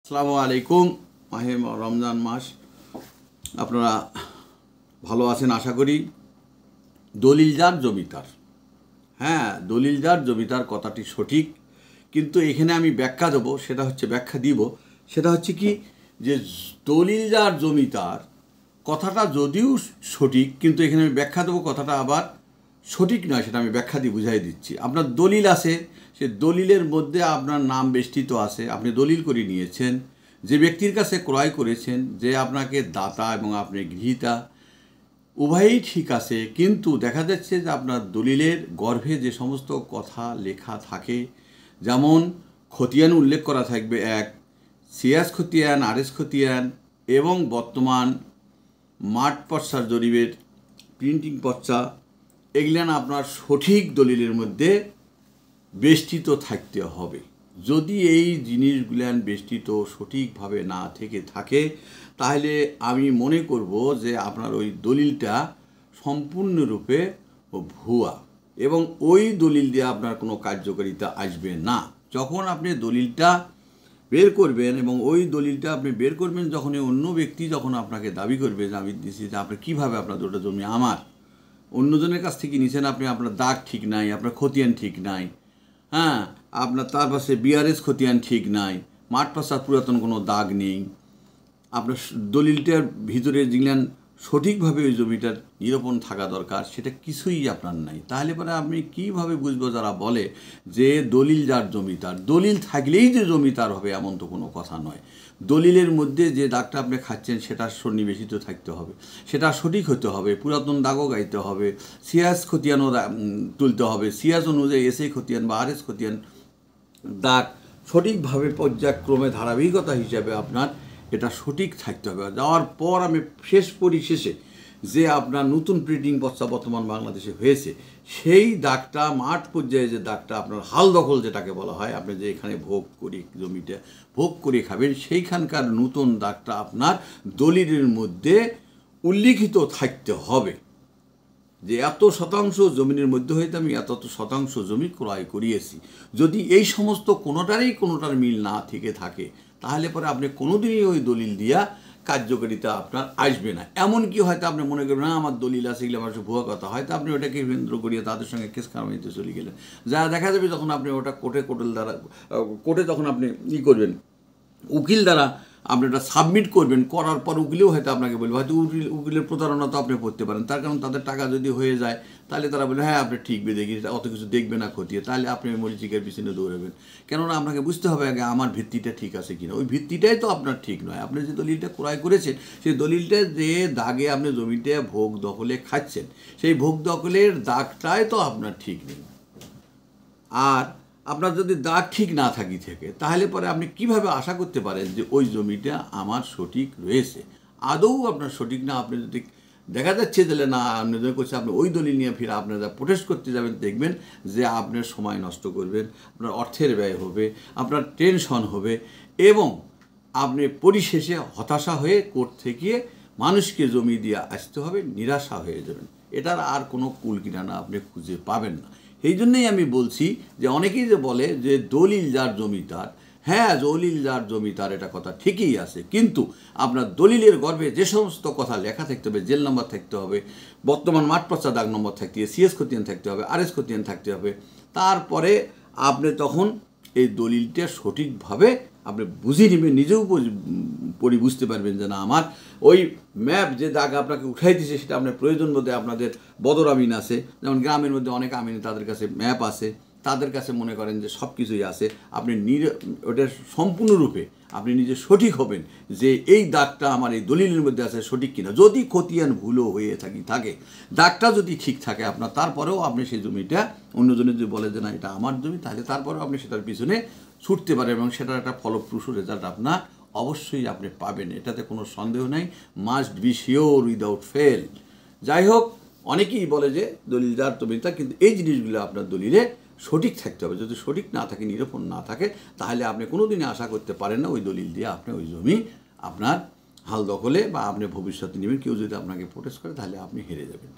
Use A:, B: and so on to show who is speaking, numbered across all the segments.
A: আসসালামু আলাইকুম। মাহে রমজান মাস, আপনারা ভালো আছেন আশা করি। দলিলদার জমিদার, হ্যাঁ, দলিলদার জমিদার কথাটি সঠিক, কিন্তু এখানে আমি ব্যাখ্যা দেবো, সেটা হচ্ছে কি যে দলিলদার জমিদার কথাটা যদিও সঠিক, কিন্তু এখানে আমি ব্যাখ্যা দেবো কথাটা আবার সঠিক নয়, সেটা আমি ব্যাখ্যা দিয়ে বুঝাই দিচ্ছি। আপনার দলিল আছে, সে দলিলের মধ্যে আপনার নাম বেষ্টিত আছে, আপনি দলিল করে নিয়েছেন, যে ব্যক্তির কাছে ক্রয় করেছেন, যে আপনাকে দাতা এবং আপনি গৃহীতা, উভয়ই ঠিক আছে, কিন্তু দেখা যাচ্ছে যে আপনার দলিলের গর্ভে যে সমস্ত কথা লেখা থাকে, যেমন খতিয়ান উল্লেখ করা থাকবে, এক সিএস খতিয়ান, আরএস খতিয়ান এবং বর্তমান মাঠ পর্চার জরিপের প্রিন্টিং পর্চা, এগুলান আপনার সঠিক দলিলের মধ্যে বেষ্টিত থাকতে হবে। যদি এই জিনিসগুলান বেষ্টিত সঠিকভাবে না থেকে থাকে, তাহলে আমি মনে করব যে আপনার ওই দলিলটা সম্পূর্ণরূপে ভুয়া, এবং ওই দলিল দিয়ে আপনার কোনো কার্যকারিতা আসবে না। যখন আপনি দলিলটা বের করবেন, এবং ওই দলিলটা আপনি বের করবেন যখনই অন্য ব্যক্তি যখন আপনাকে দাবি করবে যে আমি দিচ্ছি, যে আপনি কীভাবে আপনার দুটো জমি আমার অন্যজনের কাছ থেকে নিছেন, আপনি আপনার দাগ ঠিক নাই, আপনার খতিয়ান ঠিক নাই, হ্যাঁ, আপনার তার পাশে বিআরএস খতিয়ান ঠিক নাই, মাঠ পাশার পুরাতন কোনো দাগ নেই, আপনার দলিলটার ভিতরে যেগুলান সঠিকভাবে ওই জমিটার নিরূপণ থাকা দরকার, সেটা কিছুই আপনার নাই, তাহলে পরে আপনি কীভাবে বুঝবো যারা বলে যে দলিল যার জমিদার, দলিল থাকলেই যে জমিদার হবে এমন তো কোনো কথা নয়। দলিলের মধ্যে যে দাগটা আপনি খাচ্ছেন সেটা সন্নিবেশিত থাকতে হবে, সেটা সঠিক হতে হবে, পুরাতন দাগও গাইতে হবে, সিয়াজ খতিয়ানও তুলতে হবে, সিয়াজ অনুযায়ী এসএ খতিয়ান বা আরএস খতিয়ান দাগ সঠিকভাবে পর্যায়ক্রমে ধারাবাহিকতা হিসাবে আপনার এটা সঠিক থাকতে হবে। যাওয়ার পর আমি পরিশেষে যে আপনার নতুন প্রিন্টিং পর্চা বর্তমান বাংলাদেশে হয়েছে, সেই দাগটা মাঠ পর্যায়ে যে দাগটা আপনার হাল দখল যেটাকে বলা হয়, আপনি যে এখানে ভোগ করি জমিটা ভোগ করে খাবেন, সেইখানকার নতুন দাগটা আপনার দলিলের মধ্যে উল্লিখিত থাকতে হবে, যে এত শতাংশ জমিনের মধ্যে হইতে আমি এত শতাংশ জমি ক্রয় করিয়েছি। যদি এই সমস্ত কোনোটার মিল না থেকে থাকে, তাহলে পরে আপনি কোনোদিনই ওই দলিল দিয়া কার্যকারিতা আপনার আসবে না। এমনকি হয়তো আপনি মনে করবেন না আমার দলিল আছে, এগুলো আমার ভুয়া কথা, হয়তো আপনি ওটাকে কেন্দ্র করিয়ে তাদের সঙ্গে কেস কামাইতে চলে গেলেন, যা দেখা যাবে যখন আপনি ওটা কোর্টে যখন আপনি করবেন, উকিল দ্বারা আপনি ওটা সাবমিট করবেন, করার পর উকিলেও হয়তো আপনাকে বলবে, হয়তো উকিলের প্রতারণা তো আপনি পড়তে পারেন, তার কারণ তাদের টাকা যদি হয়ে যায়, তাহলে তারা বলবে হ্যাঁ আপনি ঠিক দেখি, অত কিছু দেখবে না খতিয়ে, তাহলে আপনি মরিচিকের পিছনে দৌড়াবেন। কেননা আপনাকে বুঝতে হবে আগে আমার ভিত্তিটা ঠিক আছে কিনা। ওই ভিত্তিটাই তো আপনার ঠিক নয়। আপনি যে দলিলটা ক্রয় করেছেন, সেই দলিলটা যে দাগে আপনি জমিটা ভোগ দখলে খাচ্ছেন, সেই ভোগ দখলের দাগটাই তো আপনার ঠিক নেই। আর আপনার যদি দাগ ঠিক না থাকে, তাহলে পরে আপনি কিভাবে আশা করতে পারেন যে ওই জমিটা আমার সঠিক রয়েছে? আদৌ আপনার সঠিক না। আপনি যদি দেখা যাচ্ছে যে না আপনি যদি করছে, আপনি ওই দলিল নিয়ে ফিরে আপনারা প্রোটেস্ট করতে যাবেন, দেখবেন যে আপনার সময় নষ্ট করবেন, আপনার অর্থের ব্যয় হবে, আপনার টেনশন হবে, এবং আপনি পরিশেষে হতাশা হয়ে কোর্ট থেকে মানুষকে জমি দিয়ে আসতে হবে, নিরাশা হয়ে যাবেন। এটার আর কোনো কুল কিনারা আপনি খুঁজে পাবেন না। এই জন্যই আমি বলছি যে অনেকেই যে বলে যে দলিল যার জমিদার, হ্যাঁ দলিল যার জমিদার, এটা কথা ঠিকই আছে, কিন্তু আপনার দলিলের গর্ভে যে সমস্ত কথা লেখা থাকতে হবে, জেল নম্বর থাকতে হবে, বর্তমান মাঠ পর্চা দাগ নম্বর থাকতে হবে, সিএস খতিয়ান থাকতে হবে, আরএস খতিয়ান থাকতে হবে, তারপরে আপনি তখন এই দলিলটা সঠিকভাবে আপনি বুঝিয়ে নেবেন, নিজেও বুঝতে পারবেন যে না আমার ওই ম্যাপ যে দাগ আপনাকে উঠাই দিয়েছে, সেটা আপনার প্রয়োজন বোধে আপনাদের বদর আমিন আছে, যেমন গ্রামের মধ্যে অনেক আমিন, তাদের কাছে ম্যাপ আছে, তাদের কাছে মনে করেন যে সব কিছুই আছে, আপনি ওটা সম্পূর্ণরূপে আপনি নিজে সঠিক হবেন যে এই দাগটা আমার এই দলিলের মধ্যে আছে সঠিক কিনা। যদি খতিয়ান ভুলও হয়ে থাকে, দাগটা যদি ঠিক থাকে আপনার, তারপরেও আপনি সেই জমিটা অন্যজনের যদি বলে যে না এটা আমার জমি, তাহলে তারপরেও আপনি সেটার পিছনে ছুটতে পারেন, এবং সেটার একটা ফলপ্রসূ রেজাল্ট আপনার অবশ্যই আপনি পাবেন, এটাতে কোনো সন্দেহ নাই। Must be sure without fail. যাই হোক, অনেকেই বলে যে দলিলদার জমিদার, কিন্তু এই জিনিসগুলো আপনার দলিলে সঠিক থাকতে হবে। যদি সঠিক না থাকে, নিরূপণ না থাকে, তাহলে আপনি কোনোদিনই আশা করতে পারেন না ওই দলিল দিয়ে আপনি ওই জমি আপনার হাল দখলে বা আপনি ভবিষ্যতে নেবেন। কেউ যদি আপনাকে প্রোটেস্ট করে, তাহলে আপনি হেরে যাবেন।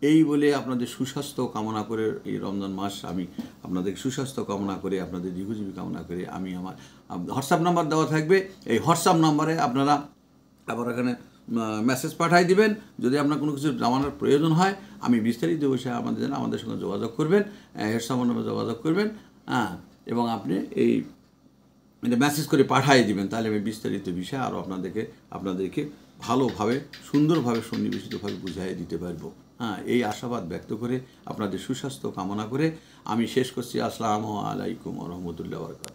A: এই বলে আপনাদের সুস্বাস্থ্য কামনা করে এই রমজান মাস আমি আপনাদের সুস্বাস্থ্য কামনা করে আপনাদের দীর্ঘজীবী কামনা করে আমি আমার হোয়াটসঅ্যাপ নাম্বার দেওয়া থাকবে, এই হোয়াটসঅ্যাপ নাম্বারে আপনারা আবার এখানে মেসেজ পাঠিয়ে দিবেন। যদি আপনার কোনো কিছু জানানোর প্রয়োজন হয় আমি বিস্তারিত বিষয়ে আমাদের সঙ্গে যোগাযোগ করবেন, হোয়াটসঅ্যাপ নাম্বারে যোগাযোগ করবেন, হ্যাঁ, এবং আপনি এই মেসেজ করে পাঠিয়ে দিবেন, তাহলে আমি বিস্তারিত বিষয় আরও আপনাদেরকে ভালোভাবে সুন্দরভাবে সন্নিবেশিতভাবে বুঝিয়ে দিতে পারবো। হ্যাঁ, এই আশাবাদ ব্যক্ত করে আপনাদের সুস্বাস্থ্য কামনা করে আমি শেষ করছি। আসসালামু আলাইকুম ওয়া রাহমাতুল্লাহি ওয়া বারাকাতুহু।